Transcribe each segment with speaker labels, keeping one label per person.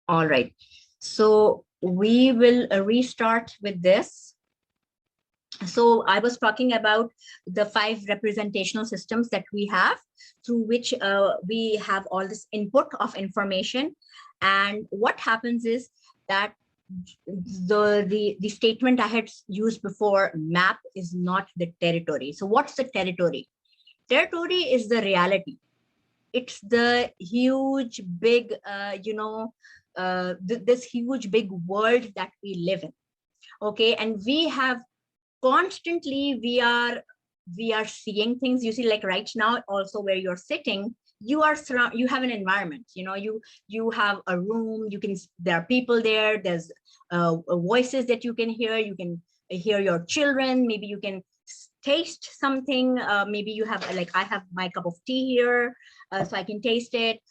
Speaker 1: All right. So we will restart with this. So I was talking about the 5 representational systems that we have, through which we have all this input of information. And what happens is that the statement I had used before, map is not the territory. So what's the territory? Territory is the reality. It's the huge, big, this huge, big world that we live in. Okay, and we have constantly, we are seeing things. You see, like right now, also where you're sitting, you have an environment. You have a room. There are people there. There's voices that you can hear. You can hear your children. Maybe you can taste something. Maybe you have, like I have my cup of tea here, so I can taste it.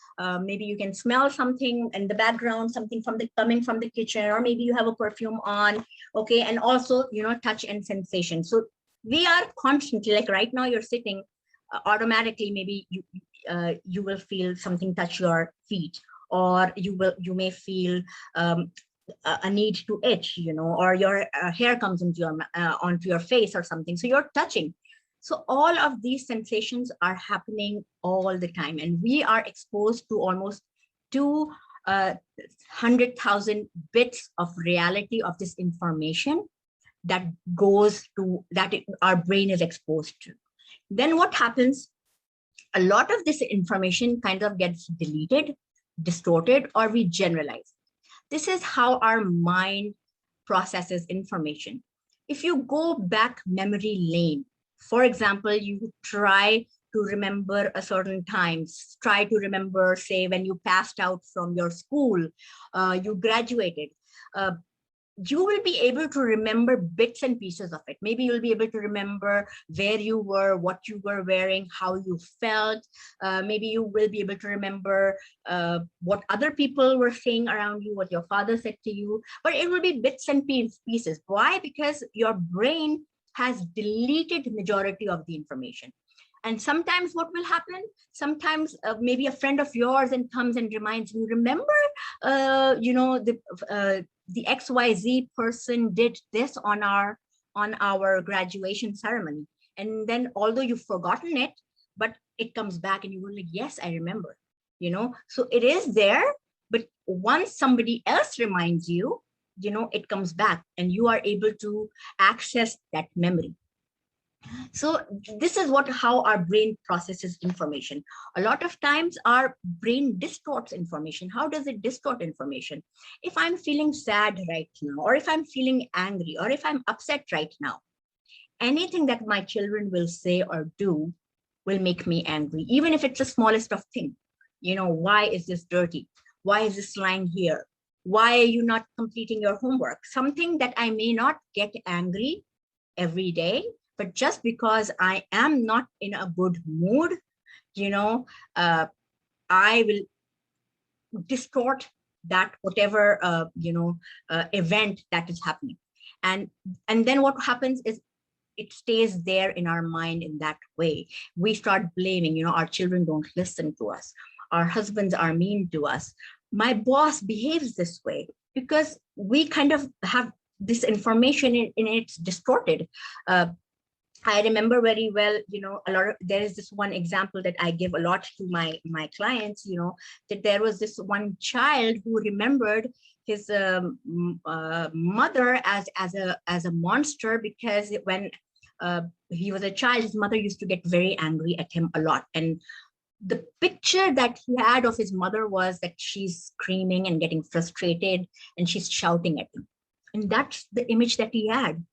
Speaker 1: Maybe you can smell something in the background, something coming from the kitchen, or maybe you have a perfume on. Okay, and also touch and sensation. So we are constantly, like right now you're sitting, automatically maybe you will feel something touch your feet, or you may feel a need to itch, or your hair comes onto your face or something. So you're touching. So all of these sensations are happening all the time, and we are exposed to almost 200,000 bits of reality of this information that our brain is exposed to. Then what happens? A lot of this information kind of gets deleted, distorted, or we generalize. This is how our mind processes information. If you go back memory lane, for example, you try to remember a certain time, try to remember, say, when you passed out from your school, you graduated, you will be able to remember bits and pieces of it. Maybe you'll be able to remember where you were, what you were wearing, how you felt. Maybe you will be able to remember what other people were saying around you, what your father said to you, but it will be bits and pieces. Why? Because your brain has deleted majority of the information. And sometimes what will happen? Sometimes maybe a friend of yours and comes and reminds you, remember, the XYZ person did this on our graduation ceremony. And then although you've forgotten it, but it comes back and you were like, yes, I remember, so it is there. But once somebody else reminds you, it comes back and you are able to access that memory. So this is how our brain processes information. A lot of times our brain distorts information. How does it distort information? If I'm feeling sad right now, or if I'm feeling angry, or if I'm upset right now, anything that my children will say or do will make me angry, even if it's the smallest of things. Why is this dirty? Why is this lying here? Why are you not completing your homework? Something that I may not get angry every day, but just because I am not in a good mood, I will distort that whatever event that is happening. And then what happens is it stays there in our mind in that way. We start blaming, our children don't listen to us. Our husbands are mean to us. My boss behaves this way, because we kind of have this information in it's distorted. I remember very well, there is this one example that I give a lot to my clients, that there was this one child who remembered his mother as a monster, because when he was a child, his mother used to get very angry at him a lot. And the picture that he had of his mother was that she's screaming and getting frustrated and she's shouting at him. And that's the image that he had.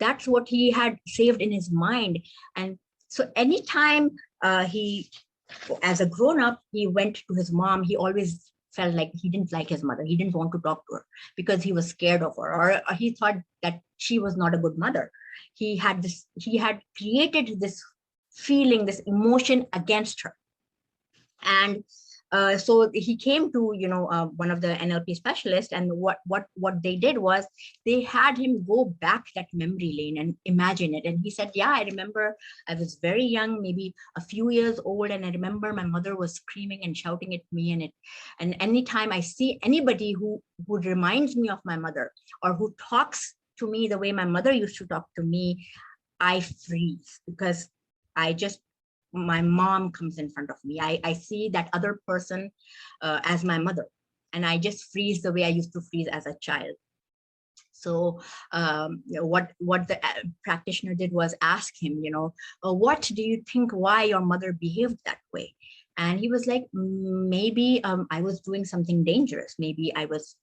Speaker 1: That's what he had saved in his mind. And so anytime he, as a grown-up, he went to his mom, he always felt like he didn't like his mother. He didn't want to talk to her because he was scared of her, or he thought that she was not a good mother. He had created this feeling, this emotion against her. And So he came to, one of the NLP specialists, and what they did was they had him go back that memory lane and imagine it. And he said, yeah, I remember I was very young, maybe a few years old, and I remember my mother was screaming and shouting at me, and anytime I see anybody who reminds me of my mother, or who talks to me the way my mother used to talk to me, I freeze, because I just, my mom comes in front of me. I see that other person as my mother, and I just freeze the way I used to freeze as a child. So what the practitioner did was ask him, what do you think, why your mother behaved that way? And he was like, maybe I was doing something dangerous. Maybe I was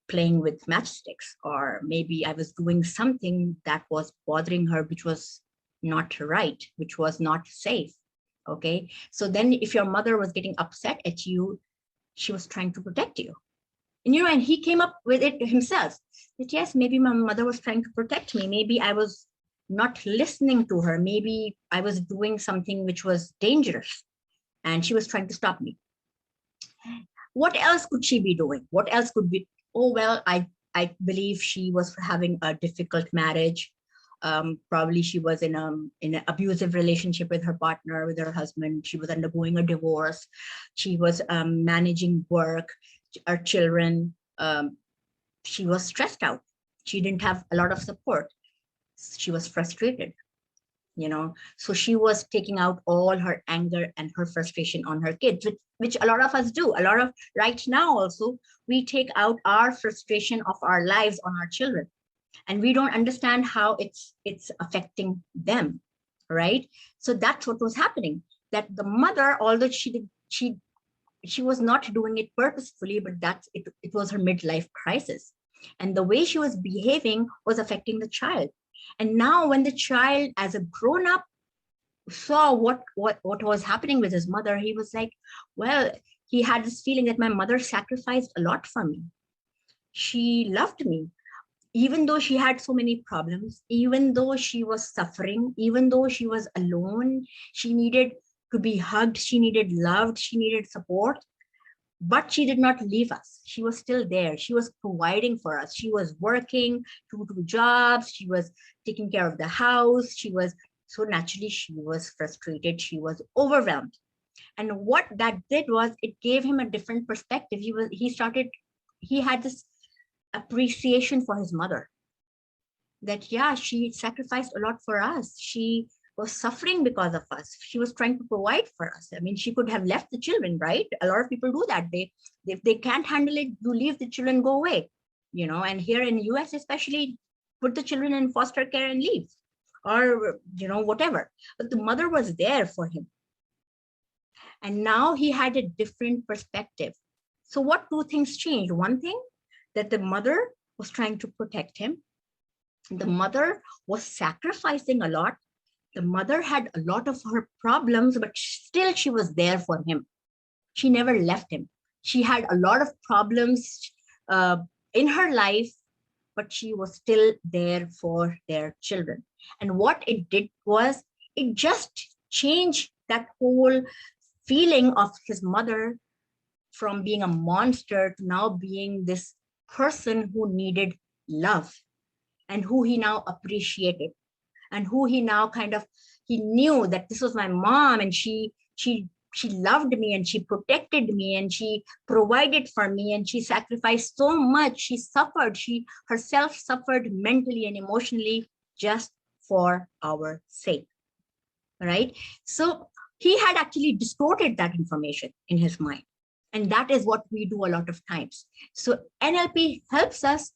Speaker 1: playing with matchsticks, or maybe I was doing something that was bothering her, which was not right, which was not safe. Okay, so then if your mother was getting upset at you, she was trying to protect you. And he came up with it himself, that yes, maybe my mother was trying to protect me. Maybe I was not listening to her. Maybe I was doing something which was dangerous, and she was trying to stop me. What else could she be doing? What else could be? Oh, well, I believe she was having a difficult marriage. Probably she was in an abusive relationship with her partner, with her husband. She was undergoing a divorce. She was managing work, our children. She was stressed out. She didn't have a lot of support. She was frustrated. So she was taking out all her anger and her frustration on her kids, which a lot of us do. A lot of right now also, we take out our frustration of our lives on our children, and we don't understand how it's affecting them, right? So that's what was happening, that the mother, although she was not doing it purposefully, but it was her midlife crisis, and the way she was behaving was affecting the child. And now when the child, as a grown-up, saw what was happening with his mother, he was like, well, he had this feeling that my mother sacrificed a lot for me. She loved me, even though she had so many problems, even though she was suffering, even though she was alone. She needed to be hugged, she needed loved, she needed support. But she did not leave us. She was still there. She was providing for us. She was working two jobs. She was taking care of the house. So naturally, she was frustrated. She was overwhelmed. And what that did was, it gave him a different perspective. He had this appreciation for his mother, that, yeah, she sacrificed a lot for us. She was suffering because of us. She was trying to provide for us. I mean, she could have left the children, right? A lot of people do that. If they can't handle it, you leave the children, go away. And here in the US especially, put the children in foster care and leave, or whatever. But the mother was there for him, and now he had a different perspective. So what two things changed? One thing, that the mother was trying to protect him. The mother was sacrificing a lot. The mother had a lot of her problems, but still she was there for him. She never left him. She had a lot of problems in her life, but she was still there for their children. And what it did was, it just changed that whole feeling of his mother, from being a monster to now being this person who needed love, and who he now appreciated, and who he now he knew that this was my mom, and she loved me, and she protected me, and she provided for me, and she sacrificed so much. She suffered. She herself suffered mentally and emotionally, just for our sake, right? So he had actually distorted that information in his mind. And that is what we do a lot of times. So NLP helps us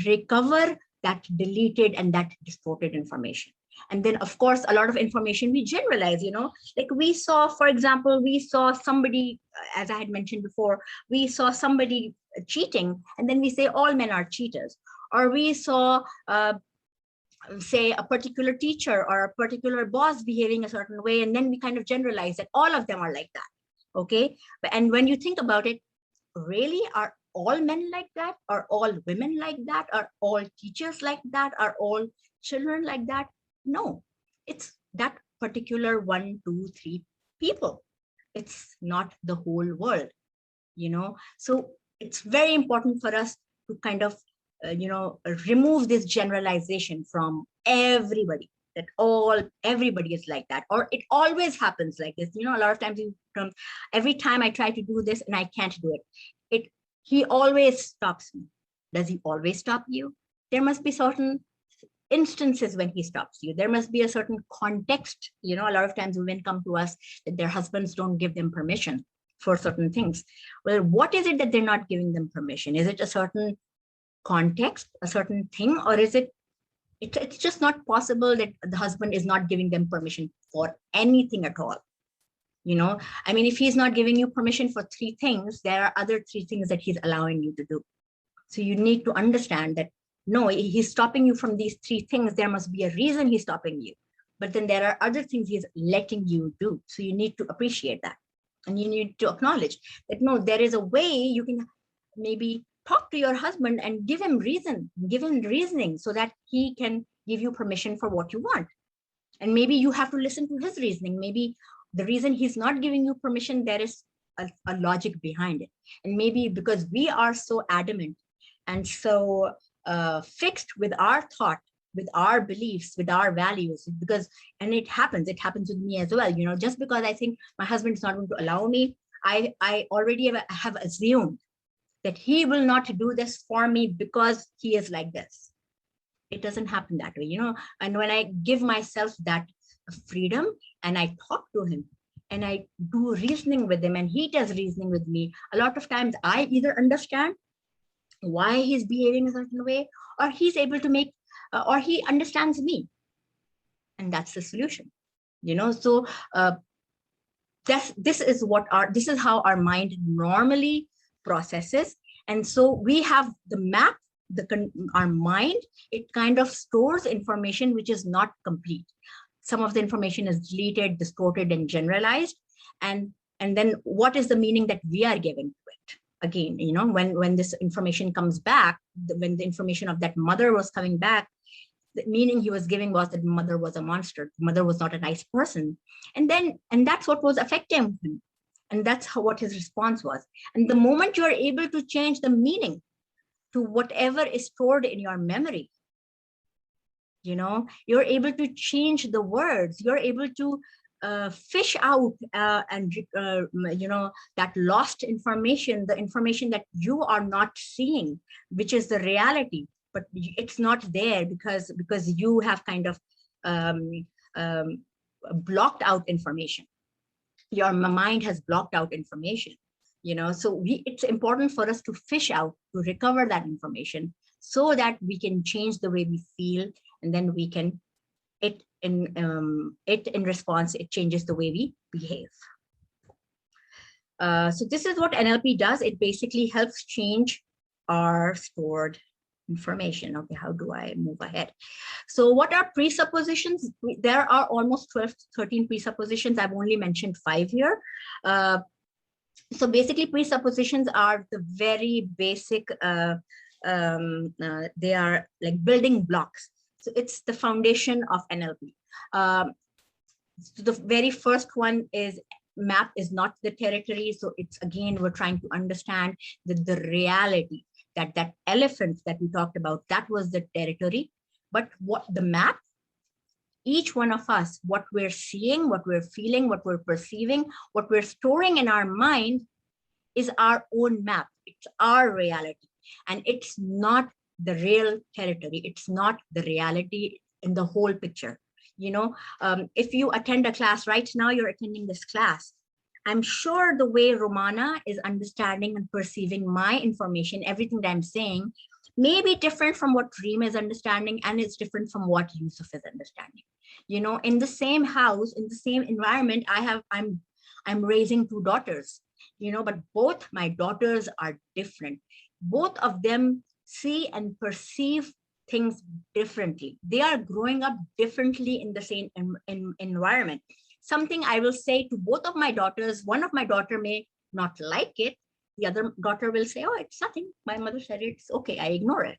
Speaker 1: recover that deleted and that distorted information. And then, of course, a lot of information we generalize, like we saw, for example, we saw somebody, as I had mentioned before, we saw somebody cheating, and then we say all men are cheaters. Or we saw, say, a particular teacher or a particular boss behaving a certain way, and then we kind of generalize that all of them are like that. Okay. And when you think about it, really, are all men like that? Are all women like that? Are all teachers like that? Are all children like that? No, it's that particular 1, 2, 3 people. It's not the whole world. So it's very important for us to kind of remove this generalization from everybody, that everybody is like that, or it always happens like this. A lot of times every time I try to do this and I can't do it, he always stops me. Does he always stop you? There must be certain instances when he stops you. There must be a certain context. A lot of times women come to us that their husbands don't give them permission for certain things. Well, what is it that they're not giving them permission? Is it a certain context, a certain thing, or is it's just not possible that the husband is not giving them permission for anything at all? I mean, if he's not giving you permission for 3 things, there are other 3 things that he's allowing you to do. So you need to understand that, no, he's stopping you from these 3 things. There must be a reason he's stopping you. But then there are other things he's letting you do. So you need to appreciate that. And you need to acknowledge that, no, there is a way you can maybe talk to your husband and give him reasoning so that he can give you permission for what you want. And maybe you have to listen to his reasoning. Maybe the reason he's not giving you permission, there is a logic behind it. And maybe because we are so adamant and so fixed with our thought, with our beliefs, with our values, and it happens with me as well. Just because I think my husband is not going to allow me, I already have assumed that he will not do this for me because he is like this. It doesn't happen that way, and when I give myself that freedom and I talk to him and I do reasoning with him and he does reasoning with me, a lot of times I either understand why he's behaving a certain way, or he's able to make or he understands me, and that's the solution. So this is how our mind normally processes. And so we have the map, our mind, it kind of stores information which is not complete. Some of the information is deleted, distorted, and generalized. And then what is the meaning that we are giving to it? Again, when this information comes back, when the information of that mother was coming back, the meaning he was giving was that mother was a monster. Mother was not a nice person. And that's what was affecting him. And that's what his response was. And the moment you are able to change the meaning to whatever is stored in your memory, you're able to change the words. You're able to fish out that lost information, the information that you are not seeing, which is the reality, but it's not there because you have kind of blocked out information. Your mind has blocked out information. So it's important for us to fish out, to recover that information so that we can change the way we feel, and then we can in response, it changes the way we behave. So this is what NLP does. It basically helps change our stored information. Okay, how do I move ahead? So what are presuppositions? There are almost 12, 13 presuppositions. I've only mentioned 5 here. So basically presuppositions are the very basic, they are like building blocks. So it's the foundation of NLP. So the very first one is map is not the territory. So it's, again, we're trying to understand the reality that elephant that we talked about, that was the territory. But what the map, each one of us, what we're seeing, what we're feeling, what we're perceiving, what we're storing in our mind is our own map. It's our reality. And it's not the real territory. It's not the reality in the whole picture. If you attend a class right now, you're attending this class. I'm sure the way Romana is understanding and perceiving my information, everything that I'm saying, may be different from what Reem is understanding, and it's different from what Yusuf is understanding. In the same house, in the same environment, I'm raising 2 daughters, but both my daughters are different. Both of them see and perceive things differently. They are growing up differently in the same environment. Something I will say to both of my daughters, one of my daughter may not like it. The other daughter will say, oh, it's nothing. My mother said it's okay. I ignore it.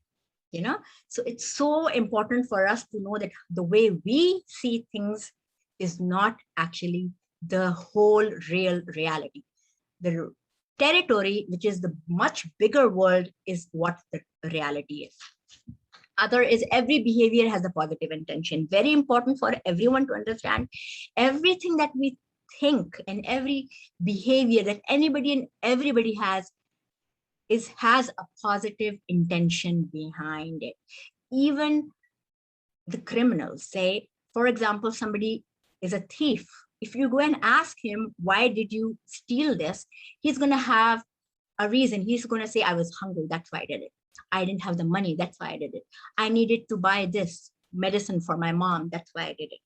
Speaker 1: So it's so important for us to know that the way we see things is not actually the whole real reality. Territory, which is the much bigger world, is what the reality is. Other is every behavior has a positive intention. Very important for everyone to understand. Everything that we think and every behavior that anybody and everybody has a positive intention behind it. Even the criminals, say, for example, somebody is a thief. If you go and ask him, why did you steal this? He's going to have a reason. He's going to say, I was hungry, that's why I did it. I didn't have the money, that's why I did it. I needed to buy this medicine for my mom, that's why I did it.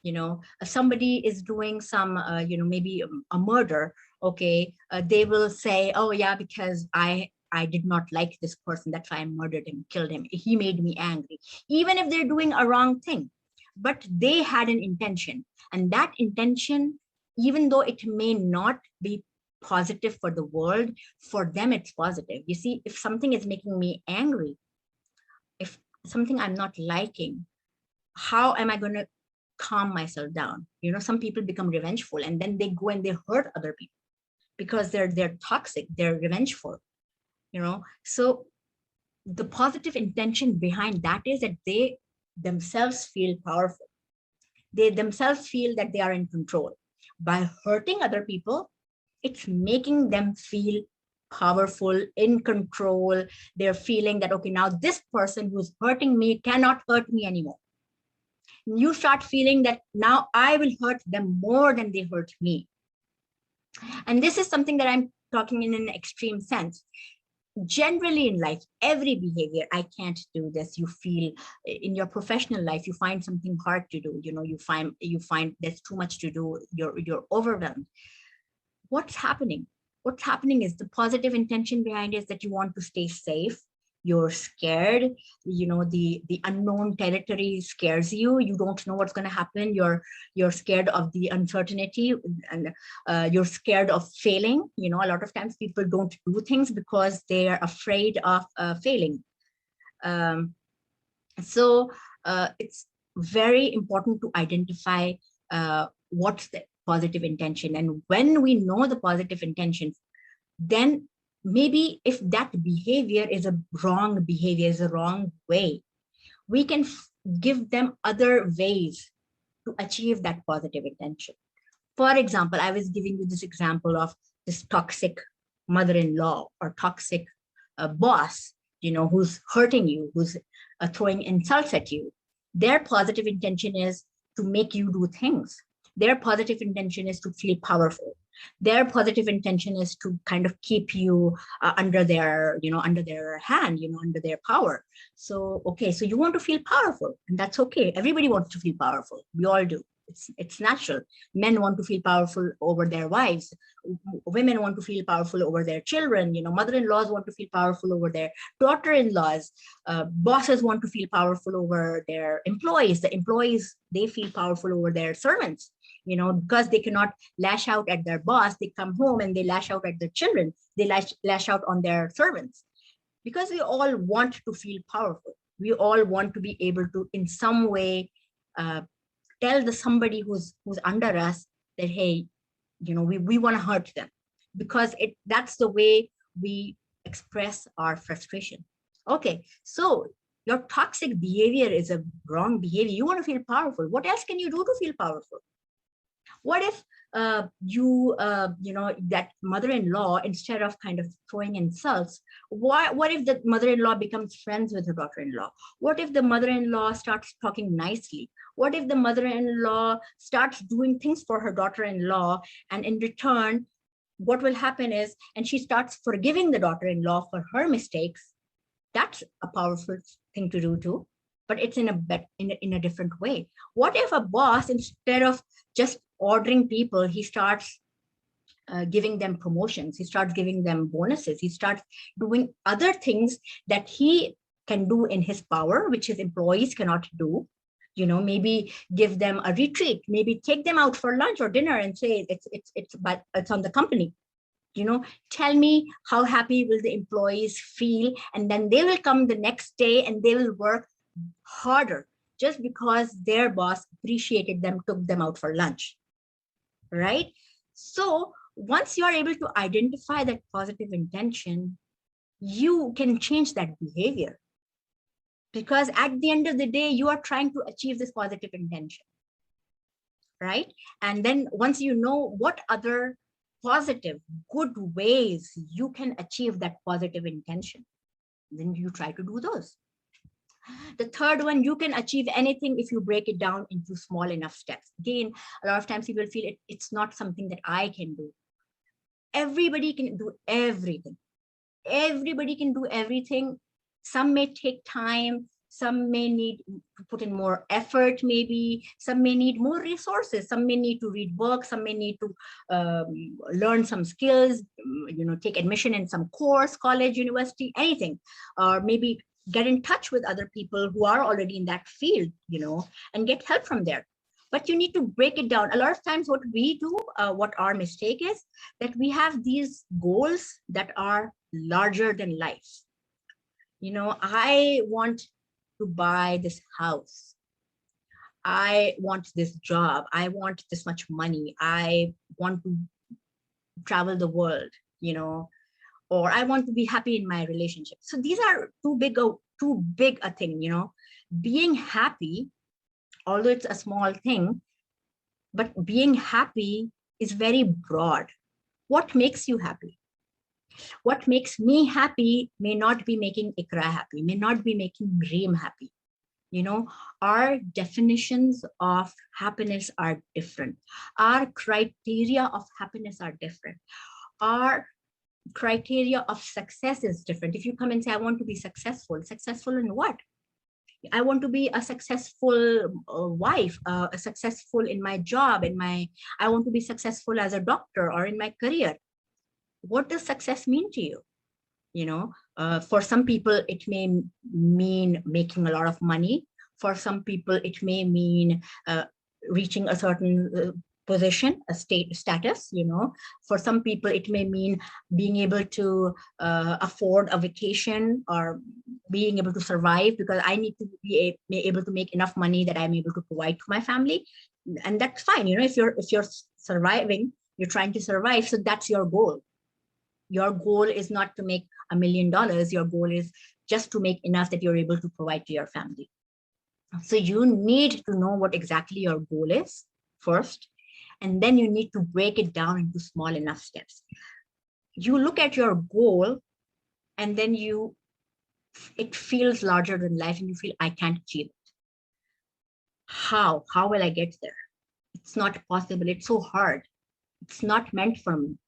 Speaker 1: You know, if somebody is doing some, maybe a murder, okay, they will say, oh yeah, because I did not like this person, that's why I murdered him, killed him. He made me angry. Even if they're doing a wrong thing, but they had an intention. And that intention, even though it may not be positive for the world, for them it's positive. You see, if something is making me angry, if something I'm not liking, how am I going to calm myself down? You know, some people become revengeful and then they go and they hurt other people because they're toxic, they're revengeful, you know. So the positive intention behind that is that they themselves feel powerful. They themselves feel that they are in control. By hurting other people, it's making them feel powerful, in control. They're feeling that, okay, now this person who's hurting me cannot hurt me anymore. You start feeling that now I will hurt them more than they hurt me. And this is something that I'm talking in an extreme sense. Generally in life, every behavior, I can't do this. You feel in your professional life, you find something hard to do. You know, you find there's too much to do. You're overwhelmed. What's happening? What's happening is the positive intention behind it is that you want to stay safe. You're scared, you know, the unknown territory scares you. You don't know what's going to happen. You're scared of the uncertainty, and you're scared of failing. You know, a lot of times people don't do things because they are afraid of failing. So it's very important to identify what's the positive intention. And when we know the positive intention, then maybe if that behavior is a wrong behavior, is a wrong way, we can give them other ways to achieve that positive intention. For example, I was giving you this example of this toxic mother-in-law or toxic boss, you know, who's hurting you, who's throwing insults at you. Their positive intention is to make you do things. Their positive intention is to feel powerful. Their positive intention is to kind of keep you under their, you know, under their hand, you know, under their power. So, okay, so you want to feel powerful, and that's okay. Everybody wants to feel powerful. We all do. It's natural. Men want to feel powerful over their wives. Women want to feel powerful over their children. You know, mother-in-laws want to feel powerful over their daughter-in-laws. Bosses want to feel powerful over their employees. The employees, they feel powerful over their servants. You know, because they cannot lash out at their boss, they come home and they lash out at their children. They lash out on their servants. Because we all want to feel powerful. We all want to be able to, in some way, tell somebody who's under us that, hey, you know, we want to hurt them, because that's the way we express our frustration. Okay, so your toxic behavior is a wrong behavior. You want to feel powerful. What else can you do to feel powerful? What if you know, that mother-in-law, instead of kind of throwing insults, what if the mother-in-law becomes friends with her daughter-in-law? What if the mother-in-law starts talking nicely? What if the mother-in-law starts doing things for her daughter-in-law, and in return, what will happen is, and she starts forgiving the daughter-in-law for her mistakes? That's a powerful thing to do too, but it's in a different way. What if a boss, instead of just ordering people, he starts giving them promotions, he starts giving them bonuses, he starts doing other things that he can do in his power, which his employees cannot do? You know, maybe give them a retreat, maybe take them out for lunch or dinner and say it's on the company. You know, tell me how happy will the employees feel, and then they will come the next day and they will work harder just because their boss appreciated them, took them out for lunch, right? So Once you are able to identify that positive intention, you can change that behavior. Because at the end of the day, you are trying to achieve this positive intention, right? And then once you know what other positive, good ways you can achieve that positive intention, then you try to do those. The third one, you can achieve anything if you break it down into small enough steps. Again, a lot of times people feel it's not something that I can do. Everybody can do everything. Everybody can do everything. Some may take time, some may need to put in more effort, maybe some may need more resources, some may need to read books, some may need to learn some skills, take admission in some course, college, university, anything, or maybe get in touch with other people who are already in that field, and get help from there. But you need to break it down. A lot of times what we do, what our mistake is, that we have these goals that are larger than life. I want to buy this house. I want this job. I want this much money. I want to travel the world, or I want to be happy in my relationship. So these are too big a thing, being happy, although it's a small thing, but being happy is very broad. What makes you happy? What makes me happy may not be making Ikra happy, may not be making Reem happy. Our definitions of happiness are different. Our criteria of happiness are different. Our criteria of success is different. If you come and say, I want to be successful in what? I want to be a successful wife, successful in my job, I want to be successful as a doctor or in my career. What does success mean to you? For some people, it may mean making a lot of money. For some people, it may mean reaching a certain position, a status, For some people, it may mean being able to afford a vacation or being able to survive, because I need to be able to make enough money that I'm able to provide to my family. And that's fine. If you're surviving, you're trying to survive. So that's your goal. Your goal is not to make $1 million. Your goal is just to make enough that you're able to provide to your family. So you need to know what exactly your goal is first, and then you need to break it down into small enough steps. You look at your goal, and then it feels larger than life, and you feel, I can't achieve it. How will I get there? It's not possible. It's so hard. It's not meant for me.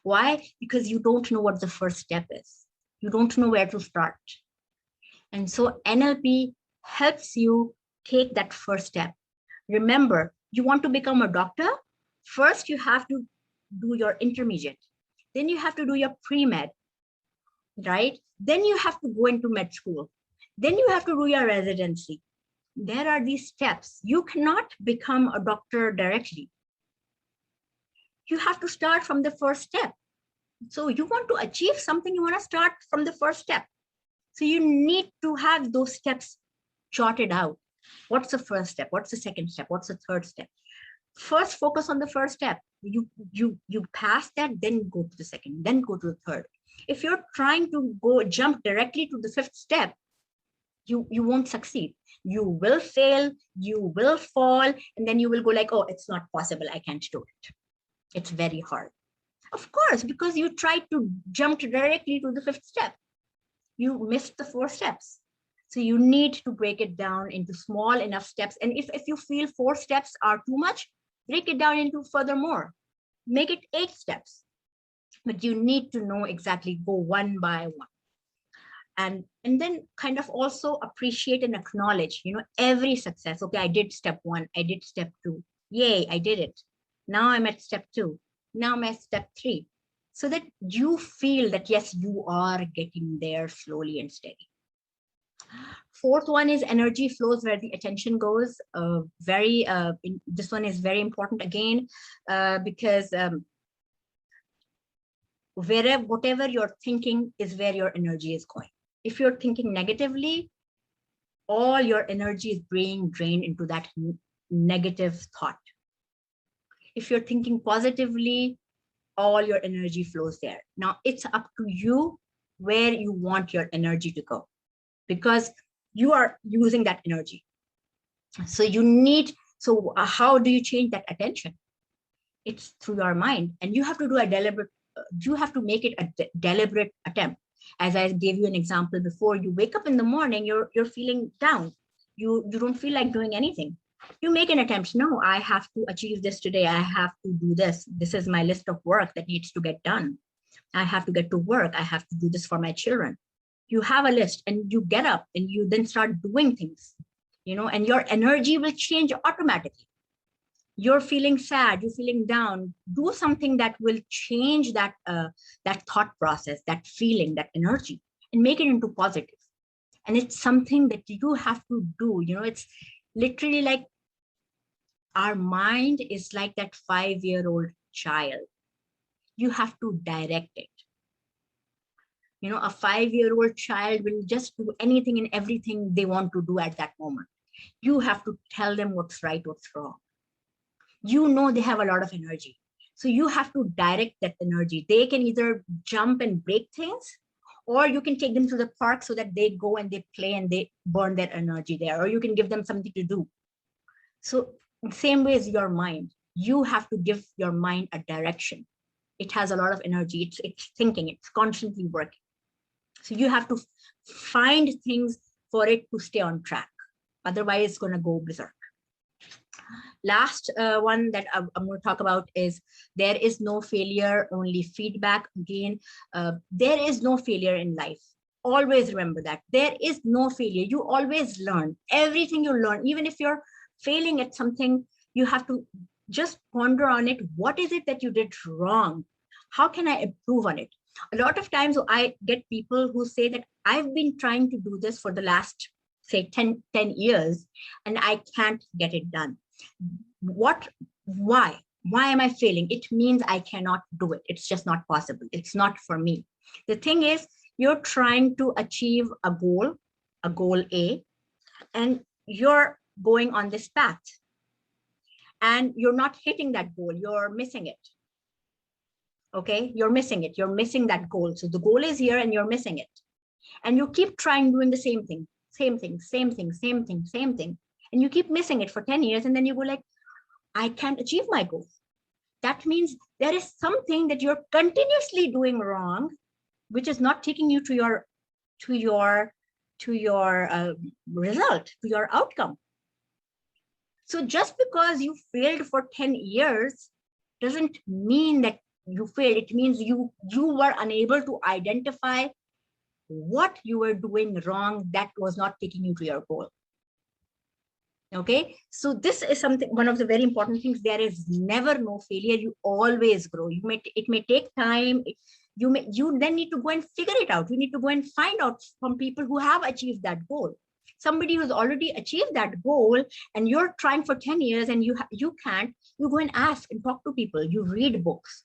Speaker 1: Why? Because you don't know what the first step is. You don't know where to start. And so NLP helps you take that first step. Remember, you want to become a doctor? First, you have to do your intermediate. Then you have to do your pre-med, right? Then you have to go into med school. Then you have to do your residency. There are these steps. You cannot become a doctor directly. You have to start from the first step. So you want to achieve something, you want to start from the first step. So you need to have those steps jotted out. What's the first step? What's the second step? What's the third step? First, focus on the first step. You pass that, then go to the second, then go to the third. If you're trying to jump directly to the fifth step, you won't succeed. You will fail, you will fall, and then you will go like, oh, it's not possible. I can't do it. It's very hard. Of course, because you tried to jump directly to the fifth step. You missed the 4 steps. So you need to break it down into small enough steps. And if you feel 4 steps are too much, break it down into furthermore. Make it 8 steps. But you need to know exactly, go one by one. And then kind of also appreciate and acknowledge, every success. Okay, I did step 1, I did step 2. Yay, I did it. Now I'm at step 2. Now I'm at step 3. So that you feel that, yes, you are getting there slowly and steady. 4th one is energy flows where the attention goes. This one is very important again, because whatever you're thinking is where your energy is going. If you're thinking negatively, all your energy is being drained into that negative thought. If you're thinking positively, all your energy flows there. Now it's up to you where you want your energy to go, because you are using that energy. So how do you change that attention? It's through your mind, and you have to do a deliberate, you have to make it a deliberate attempt. As I gave you an example before, you wake up in the morning, you're feeling down. You don't feel like doing anything. You make an attempt. No, I have to achieve this today. I have to do this. This is my list of work that needs to get done. I have to get to work. I have to do this for my children. You have a list and you get up and you then start doing things, and your energy will change automatically. You're feeling sad, you're feeling down, do something that will change that thought process, that feeling, that energy, and make it into positive. And it's something that you have to do. It's literally like our mind is like that 5-year-old child. You have to direct it. A 5-year-old child will just do anything and everything they want to do at that moment. You have to tell them what's right, what's wrong. They have a lot of energy. So you have to direct that energy. They can either jump and break things, or you can take them to the park so that they go and they play and they burn their energy there, or you can give them something to do. So the same way as your mind, you have to give your mind a direction. It has a lot of energy. It's thinking, it's constantly working. So you have to find things for it to stay on track. Otherwise, it's going to go berserk. Last one that I'm going to talk about is there is no failure, only feedback. Again, there is no failure in life. Always remember that. There is no failure. You always learn. Everything you learn, even if you're failing at something, you have to just ponder on it. What is it that you did wrong? How can I improve on it? A lot of times I get people who say that I've been trying to do this for the last, say, 10 years, and I can't get it done. Why am I failing? It means I cannot do it. It's just not possible. It's not for me. The thing is, you're trying to achieve a goal A, and you're going on this path and you're not hitting that goal. You're missing it. Okay, you're missing it. You're missing that goal. So the goal is here and you're missing it. And you keep trying doing the same thing. And you keep missing it for 10 years. And then you go like, I can't achieve my goal. That means there is something that you're continuously doing wrong, which is not taking you to your result, to your outcome. So just because you failed for 10 years doesn't mean that you failed. It means you were unable to identify what you were doing wrong that was not taking you to your goal. Okay, so this is one of the very important things. There is never no failure. You always grow. It may take time. You then need to go and figure it out. You need to go and find out from people who have achieved that goal. Somebody who's already achieved that goal, and you're trying for 10 years and you can't. You go and ask and talk to people. You read books,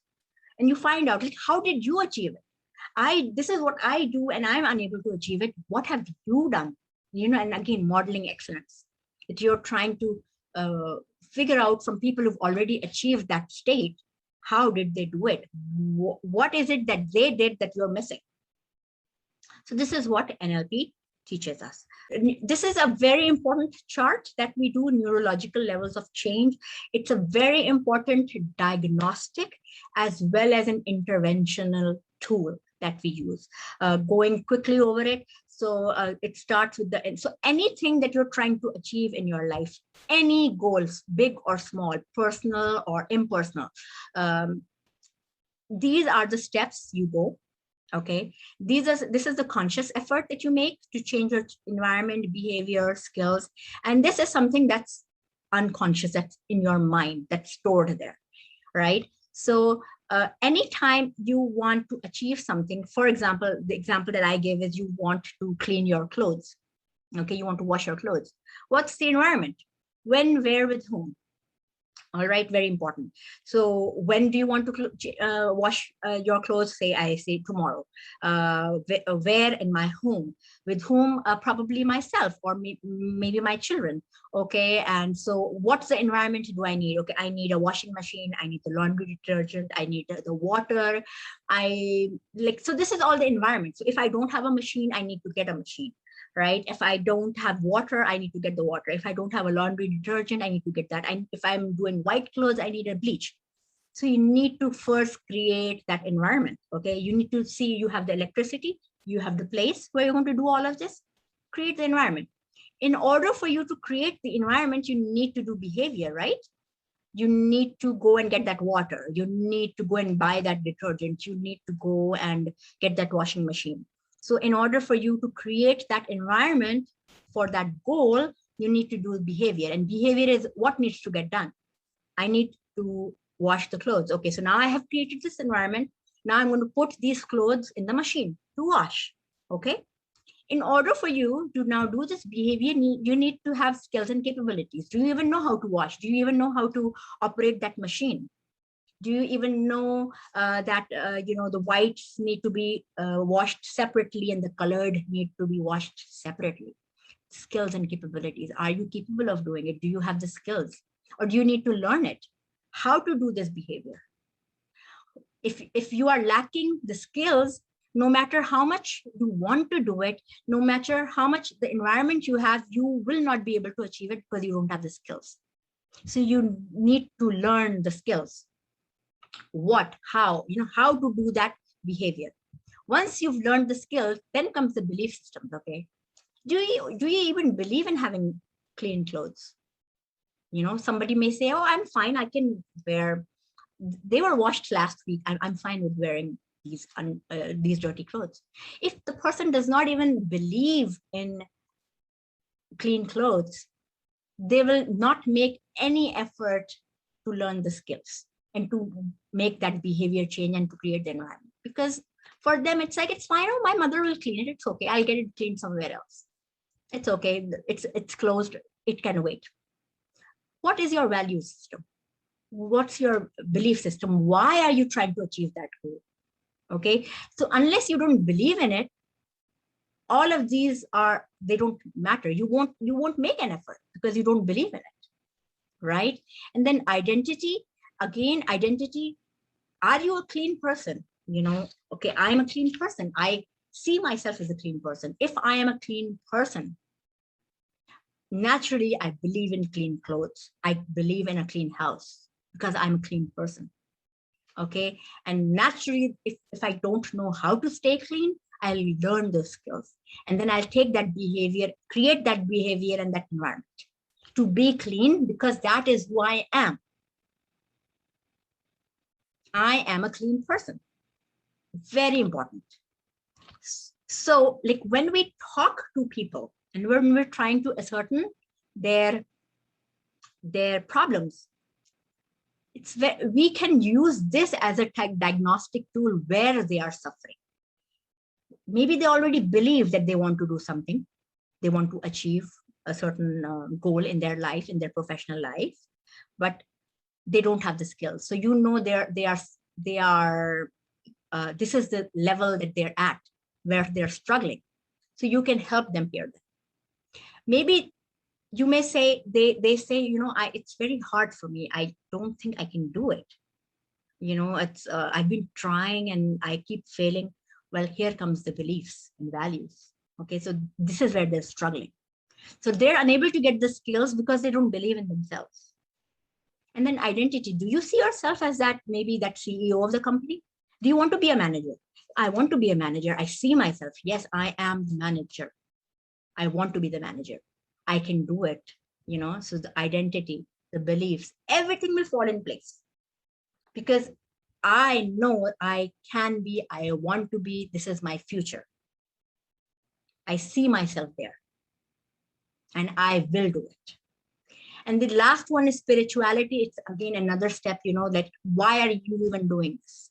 Speaker 1: and you find out, like, how did you achieve it? This is what I do, and I'm unable to achieve it. What have you done? And again, modeling excellence. That you're trying to figure out from people who've already achieved that state. How did they do it? What is it that they did that you're missing? So this is what NLP teaches us. This is a very important chart that we do, neurological levels of change. It's a very important diagnostic as well as an interventional tool that we use. Going quickly over it. So it starts with so anything that you're trying to achieve in your life, any goals, big or small, personal or impersonal, these are the steps you go. Okay, this is the conscious effort that you make to change your environment, behavior, skills, and this is something that's unconscious, that's in your mind, that's stored there, right? So anytime you want to achieve something, for example, the example that I gave is you want to clean your clothes. Okay, you want to wash your clothes. What's the environment? When, where, with whom? All right, very important. So when do you want to wash your clothes? Say, I say tomorrow. Where? In my home. With whom? Probably myself, or maybe my children. Okay, and so what's the environment do I need? Okay, I need a washing machine. I need the laundry detergent. I need the water. So this is all the environment. So if I don't have a machine, I need to get a machine, right? If I don't have water, I need to get the water. If I don't have a laundry detergent, I need to get that. And if I'm doing white clothes, I need a bleach. So you need to first create that environment. Okay, you need to see you have the electricity, you have the place where you're going to do all of this. Create the environment. In order for you to create the environment, you need to do behavior, right? You need to go and get that water. You need to go and buy that detergent. You need to go and get that washing machine. So in order for you to create that environment for that goal, you need to do behavior. And behavior is what needs to get done. I need to wash the clothes. Okay, so now I have created this environment. Now I'm going to put these clothes in the machine to wash. Okay. In order for you to now do this behavior, you need to have skills and capabilities. Do you even know how to wash? Do you even know how to operate that machine? Do you even know that the whites need to be washed separately and the colored need to be washed separately? Skills and capabilities. Are you capable of doing it? Do you have the skills, or do you need to learn it? How to do this behavior? If you are lacking the skills, no matter how much you want to do it, no matter how much the environment you have, you will not be able to achieve it because you don't have the skills. So you need to learn the skills. What, how to do that behavior. Once you've learned the skills, then comes the belief systems. Okay, do you even believe in having clean clothes? Somebody may say, oh, I'm fine, I can wear, they were washed last week, I'm fine with wearing these dirty clothes. If the person does not even believe in clean clothes, they will not make any effort to learn the skills and to make that behavior change and to create the environment. Because for them, it's like, it's fine. Oh, my mother will clean it. It's okay. I'll get it cleaned somewhere else. It's okay. It's closed. It can wait. What is your value system? What's your belief system? Why are you trying to achieve that goal? Okay. So unless you don't believe in it, all of these they don't matter. You won't make an effort because you don't believe in it. Right. And then identity, again, identity. Are you a clean person? Okay, I'm a clean person. I see myself as a clean person. If I am a clean person, naturally, I believe in clean clothes. I believe in a clean house because I'm a clean person. Okay. And naturally, if I don't know how to stay clean, I'll learn those skills. And then I'll take that behavior, create that behavior and that environment to be clean, because that is who I am. I am a clean person. Very important. So like when we talk to people and when we're trying to ascertain their problems, we can use this as a diagnostic tool where they are suffering. Maybe they already believe that they want to do something. They want to achieve a certain goal in their life, in their professional life, but they don't have the skills. So they are this is the level that they're at, where they're struggling. So you can help them here. Maybe you may say, they say, it's very hard for me. I don't think I can do it. It's I've been trying and I keep failing. Well, here comes the beliefs and values. Okay, so this is where they're struggling. So they're unable to get the skills because they don't believe in themselves. And then identity. Do you see yourself as maybe that CEO of the company? Do you want to be a manager? I want to be a manager. I see myself. Yes, I am the manager. I want to be the manager. I can do it. So the identity, the beliefs, everything will fall in place because I know I can be, I want to be, this is my future. I see myself there and I will do it. And the last one is spirituality. It's again another step, like, why are you even doing this?